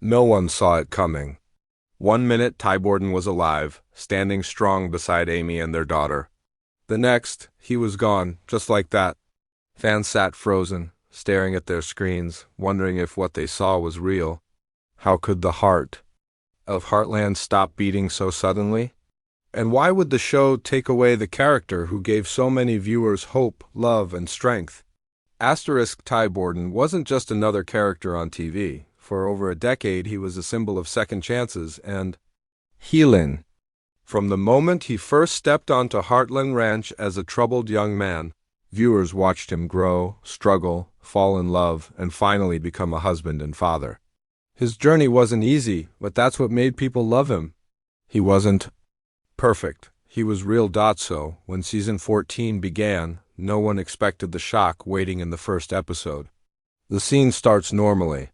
No one saw it coming. 1 minute Ty Borden was alive, standing strong beside Amy and their daughter. The next, he was gone, just like that. Fans sat frozen, staring at their screens, wondering if what they saw was real. How could the heart of Heartland stop beating so suddenly? And why would the show take away the character who gave so many viewers hope, love, and strength? Ty Borden wasn't just another character on TV. For over a decade, he was a symbol of second chances and healing. From the moment he first stepped onto Heartland Ranch as a troubled young man, viewers watched him grow, struggle, fall in love, and finally become a husband and father. His journey wasn't easy, but that's what made people love him. He wasn't perfect. He was real. So, when season 14 began, no one expected the shock waiting in the first episode. The scene starts normally.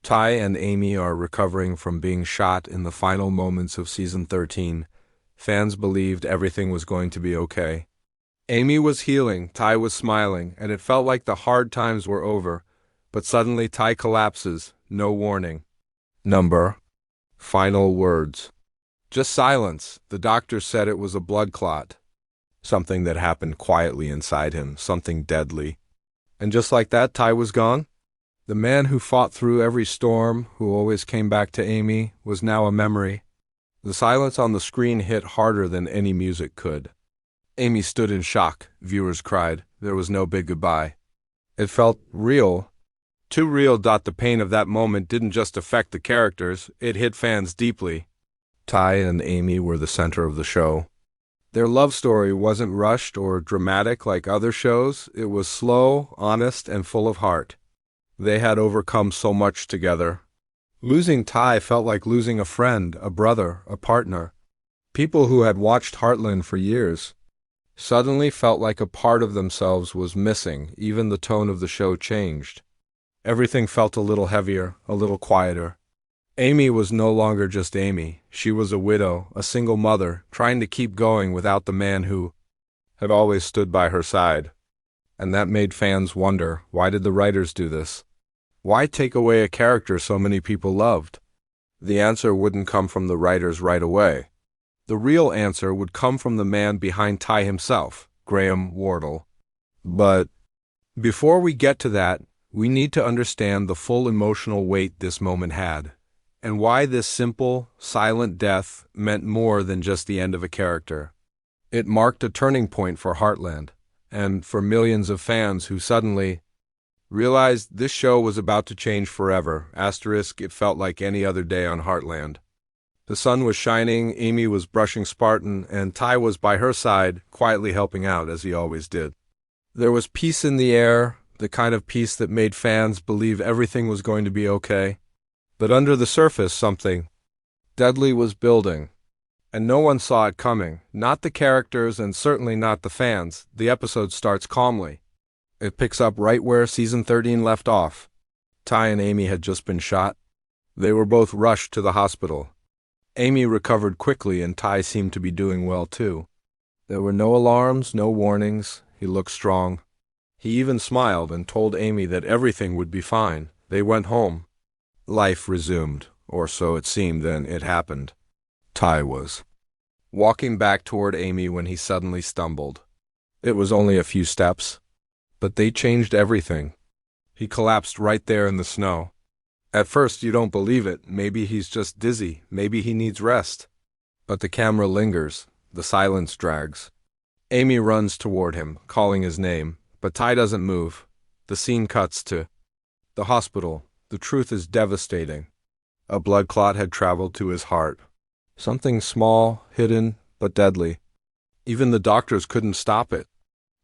Ty and Amy are recovering from being shot in the final moments of season 13. Fans believed everything was going to be okay. Amy was healing, Ty was smiling, and it felt like the hard times were over. But suddenly Ty collapses, no warning. Final words. Just silence. The doctor said it was a blood clot. Something that happened quietly inside him, something deadly. And just like that, Ty was gone. The man who fought through every storm, who always came back to Amy, was now a memory. The silence on the screen hit harder than any music could. Amy stood in shock. Viewers cried. There was no big goodbye. It felt real. Too real. The pain of that moment didn't just affect the characters, it hit fans deeply. Ty and Amy were the center of the show. Their love story wasn't rushed or dramatic like other shows. It was slow, honest, and full of heart. They had overcome so much together. Losing Ty felt like losing a friend, a brother, a partner. People who had watched Heartland for years suddenly felt like a part of themselves was missing. Even the tone of the show changed. Everything felt a little heavier, a little quieter. Amy was no longer just Amy. She was a widow, a single mother, trying to keep going without the man who had always stood by her side. And that made fans wonder, why did the writers do this? Why take away a character so many people loved? The answer wouldn't come from the writers right away. The real answer would come from the man behind Ty himself, Graham Wardle. But before we get to that, we need to understand the full emotional weight this moment had, and why this simple, silent death meant more than just the end of a character. It marked a turning point for Heartland, and for millions of fans who suddenly realized this show was about to change forever. It felt like any other day on Heartland. The sun was shining, Amy was brushing Spartan, and Ty was by her side, quietly helping out as he always did. There was peace in the air, the kind of peace that made fans believe everything was going to be okay. But under the surface, something deadly was building. And no one saw it coming. Not the characters, and certainly not the fans. The episode starts calmly. It picks up right where season 13 left off. Ty and Amy had just been shot. They were both rushed to the hospital. Amy recovered quickly, and Ty seemed to be doing well too. There were no alarms, no warnings. He looked strong. He even smiled and told Amy that everything would be fine. They went home. Life resumed, or so it seemed. Then it happened. Ty was walking back toward Amy when he suddenly stumbled. It was only a few steps, but they changed everything. He collapsed right there in the snow. At first you don't believe it. Maybe he's just dizzy. Maybe he needs rest. But the camera lingers. The silence drags. Amy runs toward him, calling his name, but Ty doesn't move. The scene cuts to the hospital. The truth is devastating. A blood clot had traveled to his heart. Something small, hidden, but deadly. Even the doctors couldn't stop it.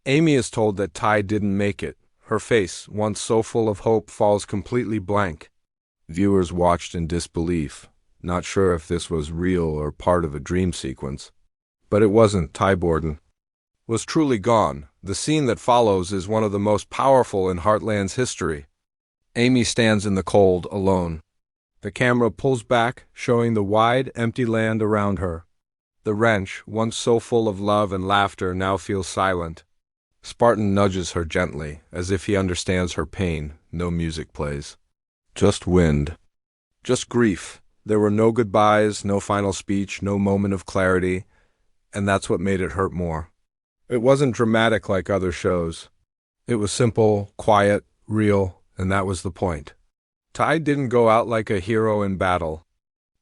Amy is told that Ty didn't make it. Her face, once so full of hope, falls completely blank. Viewers watched in disbelief, not sure if this was real or part of a dream sequence. But it wasn't. Ty Borden was truly gone. The scene that follows is one of the most powerful in Heartland's history. Amy stands in the cold, alone. The camera pulls back, showing the wide, empty land around her. The ranch, once so full of love and laughter, now feels silent. Spartan nudges her gently, as if he understands her pain. No music plays. Just wind. Just grief. There were no goodbyes, no final speech, no moment of clarity, and that's what made it hurt more. It wasn't dramatic like other shows. It was simple, quiet, real, and that was the point. Ty didn't go out like a hero in battle.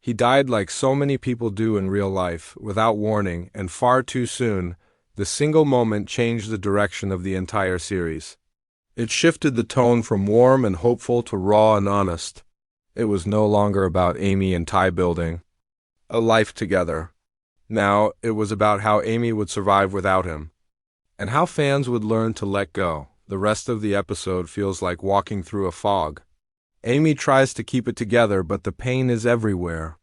He died like so many people do in real life, without warning, and far too soon. The single moment changed the direction of the entire series. It shifted the tone from warm and hopeful to raw and honest. It was no longer about Amy and Ty building a life together. Now, it was about how Amy would survive without him, and how fans would learn to let go. The rest of the episode feels like walking through a fog. Amy tries to keep it together, but the pain is everywhere.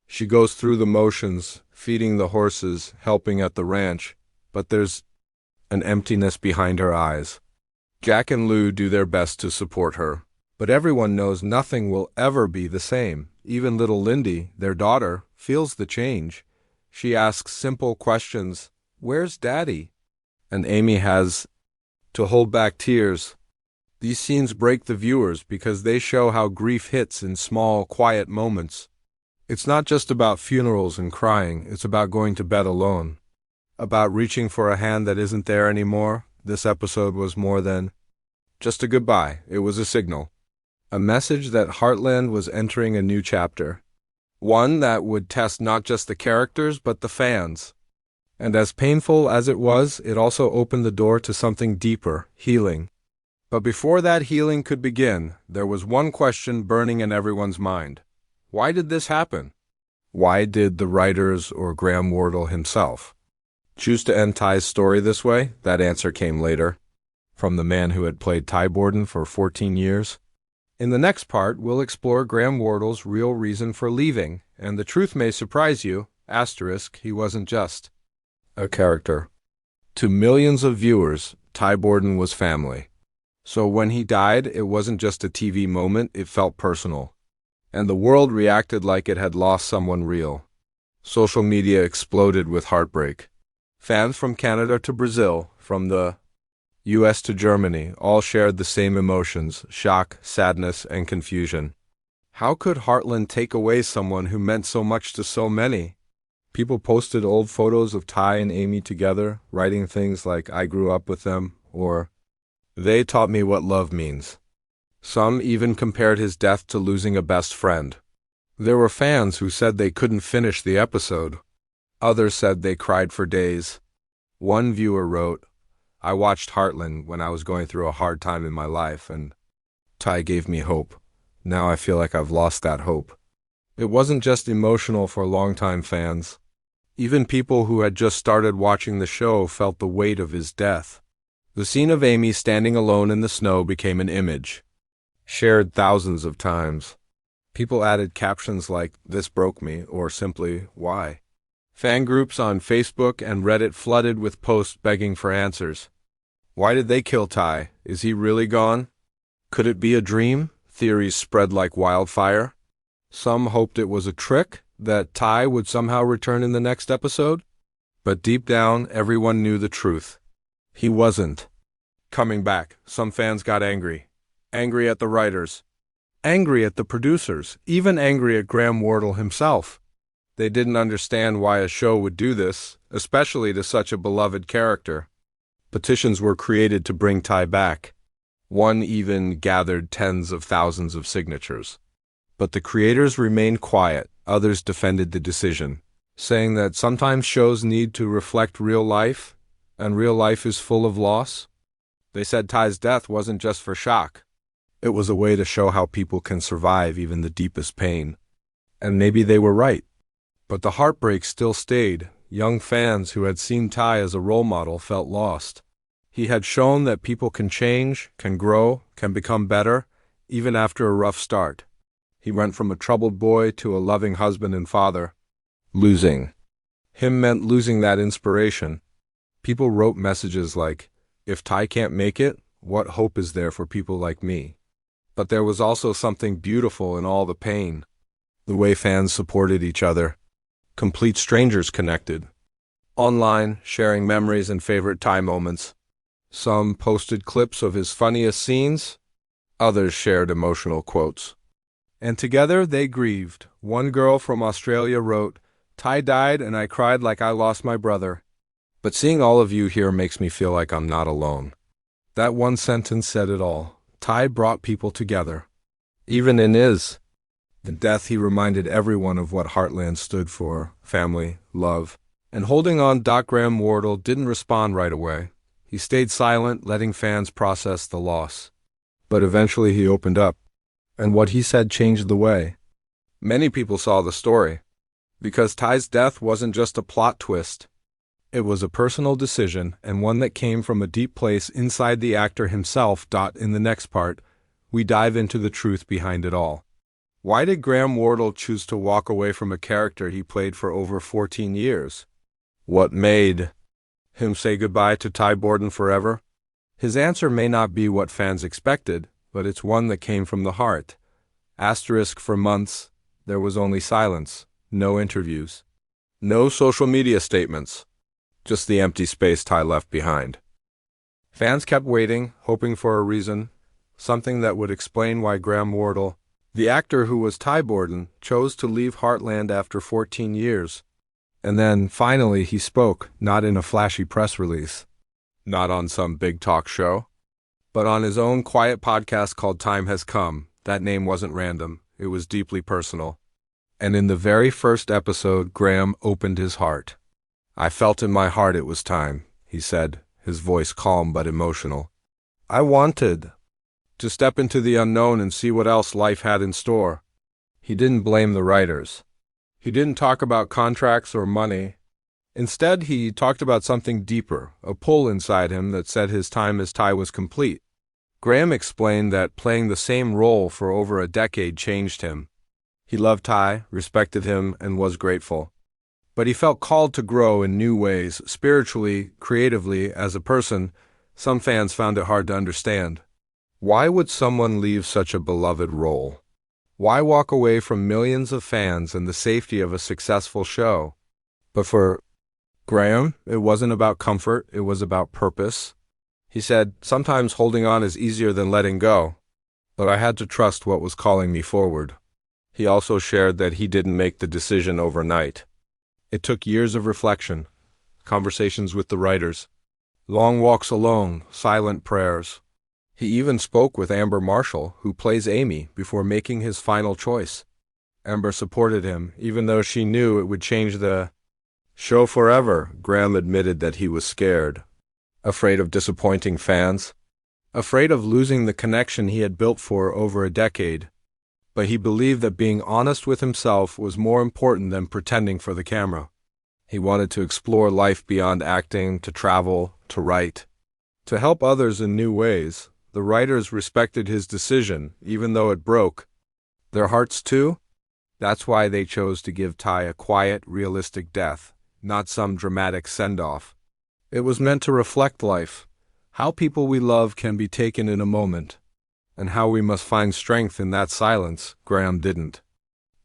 She goes through the motions, feeding the horses, helping at the ranch, but there's an emptiness behind her eyes. Jack and Lou do their best to support her, but everyone knows nothing will ever be the same. Even little Lindy, their daughter, feels the change. She asks simple questions. Where's Daddy? And Amy has to hold back tears. These scenes break the viewers because they show how grief hits in small, quiet moments. It's not just about funerals and crying, it's about going to bed alone. About reaching for a hand that isn't there anymore. This episode was more than just a goodbye. It was a signal. A message that Heartland was entering a new chapter. One that would test not just the characters, but the fans. And as painful as it was, it also opened the door to something deeper, healing. But before that healing could begin, there was one question burning in everyone's mind. Why did this happen? Why did the writers or Graham Wardle himself choose to end Ty's story this way? That answer came later, from the man who had played Ty Borden for 14 years. In the next part, we'll explore Graham Wardle's real reason for leaving, and the truth may surprise you, he wasn't just a character. To millions of viewers, Ty Borden was family. So when he died, it wasn't just a TV moment, it felt personal. And the world reacted like it had lost someone real. Social media exploded with heartbreak. Fans from Canada to Brazil, from the US to Germany, all shared the same emotions: shock, sadness, and confusion. How could Heartland take away someone who meant so much to so many? People posted old photos of Ty and Amy together, writing things like, "I grew up with them," or "They taught me what love means." Some even compared his death to losing a best friend. There were fans who said they couldn't finish the episode. Others said they cried for days. One viewer wrote, "I watched Heartland when I was going through a hard time in my life, and Ty gave me hope. Now I feel like I've lost that hope." It wasn't just emotional for longtime fans. Even people who had just started watching the show felt the weight of his death. The scene of Amy standing alone in the snow became an image, shared thousands of times. People added captions like, "This broke me," or simply, "Why?" Fan groups on Facebook and Reddit flooded with posts begging for answers. Why did they kill Ty? Is he really gone? Could it be a dream? Theories spread like wildfire. Some hoped it was a trick, that Ty would somehow return in the next episode. But deep down, everyone knew the truth. He wasn't coming back. Some fans got angry. Angry at the writers. Angry at the producers. Even angry at Graham Wardle himself. They didn't understand why a show would do this, especially to such a beloved character. Petitions were created to bring Ty back. One even gathered tens of thousands of signatures. But the creators remained quiet. Others defended the decision, saying that sometimes shows need to reflect real life, and real life is full of loss. They said Ty's death wasn't just for shock. It was a way to show how people can survive even the deepest pain. And maybe they were right. But the heartbreak still stayed. Young fans who had seen Ty as a role model felt lost. He had shown that people can change, can grow, can become better, even after a rough start. He went from a troubled boy to a loving husband and father. Losing him meant losing that inspiration. People wrote messages like, "If Ty can't make it, what hope is there for people like me?" But there was also something beautiful in all the pain. The way fans supported each other. Complete strangers connected. Online, sharing memories and favorite Ty moments. Some posted clips of his funniest scenes. Others shared emotional quotes. And together they grieved. One girl from Australia wrote, "Ty died and I cried like I lost my brother. But seeing all of you here makes me feel like I'm not alone." That one sentence said it all. Ty brought people together. Even in his death, he reminded everyone of what Heartland stood for: family, love. And holding on, Graham Wardle didn't respond right away. He stayed silent, letting fans process the loss. But eventually he opened up, and what he said changed the way many people saw the story. Because Ty's death wasn't just a plot twist. It was a personal decision, and one that came from a deep place inside the actor himself. In the next part, we dive into the truth behind it all. Why did Graham Wardle choose to walk away from a character he played for over 14 years? What made him say goodbye to Ty Borden forever? His answer may not be what fans expected, but it's one that came from the heart. For months, there was only silence, no interviews, no social media statements, just the empty space Ty left behind. Fans kept waiting, hoping for a reason, something that would explain why Graham Wardle, the actor who was Ty Borden, chose to leave Heartland after 14 years. And then, finally, he spoke, not in a flashy press release, not on some big talk show, but on his own quiet podcast called Time Has Come. That name wasn't random, it was deeply personal. And in the very first episode, Graham opened his heart. "I felt in my heart it was time," he said, his voice calm but emotional. "I wanted to step into the unknown and see what else life had in store." He didn't blame the writers. He didn't talk about contracts or money. Instead, he talked about something deeper, a pull inside him that said his time as Ty was complete. Graham explained that playing the same role for over a decade changed him. He loved Ty, respected him, and was grateful. But he felt called to grow in new ways, spiritually, creatively, as a person. Some fans found it hard to understand. Why would someone leave such a beloved role? Why walk away from millions of fans and the safety of a successful show? But for Graham, it wasn't about comfort, it was about purpose. He said, "Sometimes holding on is easier than letting go, but I had to trust what was calling me forward." He also shared that he didn't make the decision overnight. It took years of reflection, conversations with the writers, long walks alone, silent prayers. He even spoke with Amber Marshall, who plays Amy, before making his final choice. Amber supported him, even though she knew it would change the show forever. Graham admitted that he was scared, afraid of disappointing fans, afraid of losing the connection he had built for over a decade. But he believed that being honest with himself was more important than pretending for the camera. He wanted to explore life beyond acting, to travel, to write, to help others in new ways. The writers respected his decision, even though it broke their hearts too. That's why they chose to give Ty a quiet, realistic death, not some dramatic send-off. It was meant to reflect life, how people we love can be taken in a moment, and how we must find strength in that silence. Graham didn't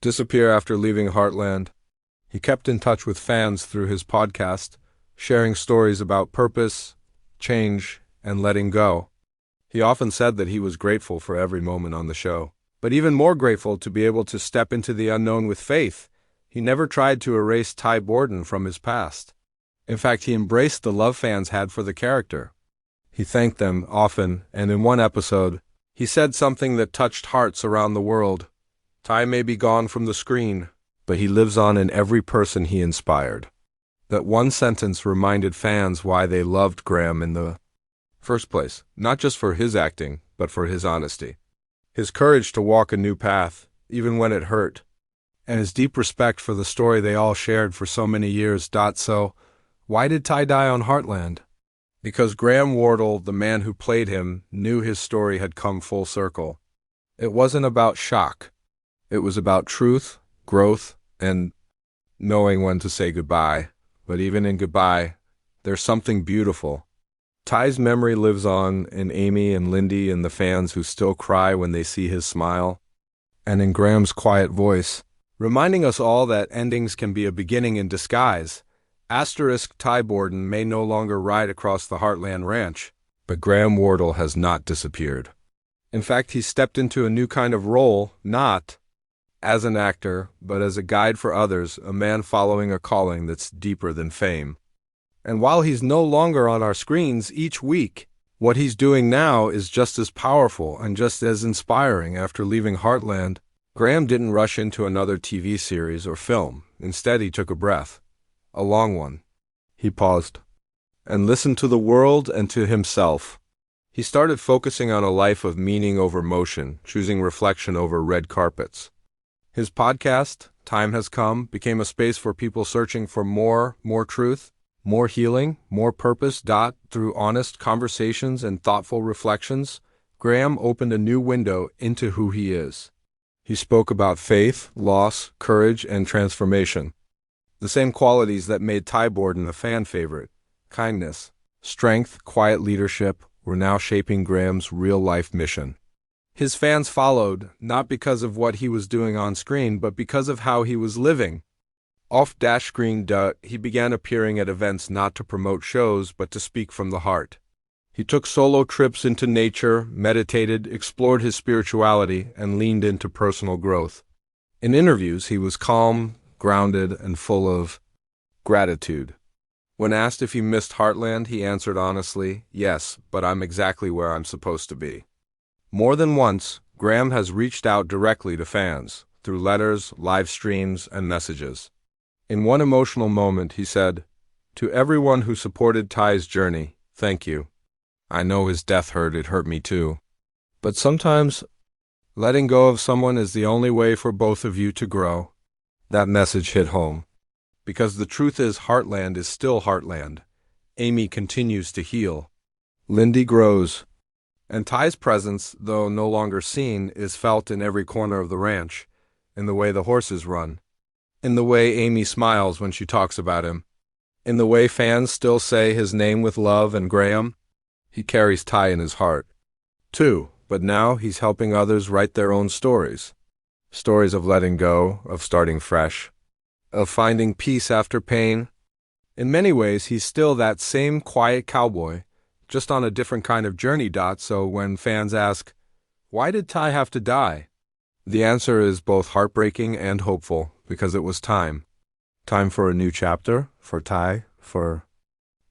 disappear after leaving Heartland. He kept in touch with fans through his podcast, sharing stories about purpose, change, and letting go. He often said that he was grateful for every moment on the show, but even more grateful to be able to step into the unknown with faith. He never tried to erase Ty Borden from his past. In fact, he embraced the love fans had for the character. He thanked them often, and in one episode, he said something that touched hearts around the world. Ty may be gone from the screen, but he lives on in every person he inspired. That one sentence reminded fans why they loved Graham in the first place, not just for his acting, but for his honesty, his courage to walk a new path, even when it hurt, and his deep respect for the story they all shared for so many years. So, why did Ty die on Heartland? Because Graham Wardle, the man who played him, knew his story had come full circle. It wasn't about shock. It was about truth, growth, and knowing when to say goodbye. But even in goodbye, there's something beautiful. Ty's memory lives on in Amy and Lindy and the fans who still cry when they see his smile, and in Graham's quiet voice, reminding us all that endings can be a beginning in disguise. Ty Borden may no longer ride across the Heartland Ranch, but Graham Wardle has not disappeared. In fact, he stepped into a new kind of role, not as an actor, but as a guide for others, a man following a calling that's deeper than fame. And while he's no longer on our screens each week, what he's doing now is just as powerful and just as inspiring. After leaving Heartland, Graham didn't rush into another TV series or film. Instead, he took a breath, a long one. He paused and listened to the world and to himself. He started focusing on a life of meaning over motion, choosing reflection over red carpets. His podcast, Time Has Come, became a space for people searching for more truth, more healing, more purpose. Through honest conversations and thoughtful reflections, Graham opened a new window into who he is. He spoke about faith, loss, courage, and transformation. The same qualities that made Ty Borden a fan favorite, kindness, strength, quiet leadership, were now shaping Graham's real-life mission. His fans followed, not because of what he was doing on screen, but because of how he was living. Off-screen, he began appearing at events not to promote shows, but to speak from the heart. He took solo trips into nature, meditated, explored his spirituality, and leaned into personal growth. In interviews, he was calm, grounded, and full of gratitude. When asked if he missed Heartland, he answered honestly, "Yes, but I'm exactly where I'm supposed to be." More than once, Graham has reached out directly to fans, through letters, live streams, and messages. In one emotional moment, he said, "To everyone who supported Ty's journey, thank you. I know his death hurt, it hurt me too. But sometimes, letting go of someone is the only way for both of you to grow." That message hit home. Because the truth is, Heartland is still Heartland. Amy continues to heal. Lindy grows. And Ty's presence, though no longer seen, is felt in every corner of the ranch, in the way the horses run, in the way Amy smiles when she talks about him, in the way fans still say his name with love. And Graham, he carries Ty in his heart, too, but now he's helping others write their own stories. Stories of letting go, of starting fresh, of finding peace after pain. In many ways, he's still that same quiet cowboy, just on a different kind of journey. So when fans ask, why did Ty have to die? The answer is both heartbreaking and hopeful, because it was time. Time for a new chapter, for Ty, for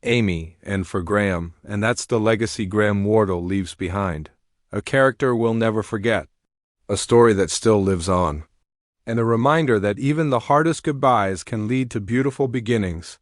Amy, and for Graham, and that's the legacy Graham Wardle leaves behind. A character we'll never forget. A story that still lives on. And a reminder that even the hardest goodbyes can lead to beautiful beginnings.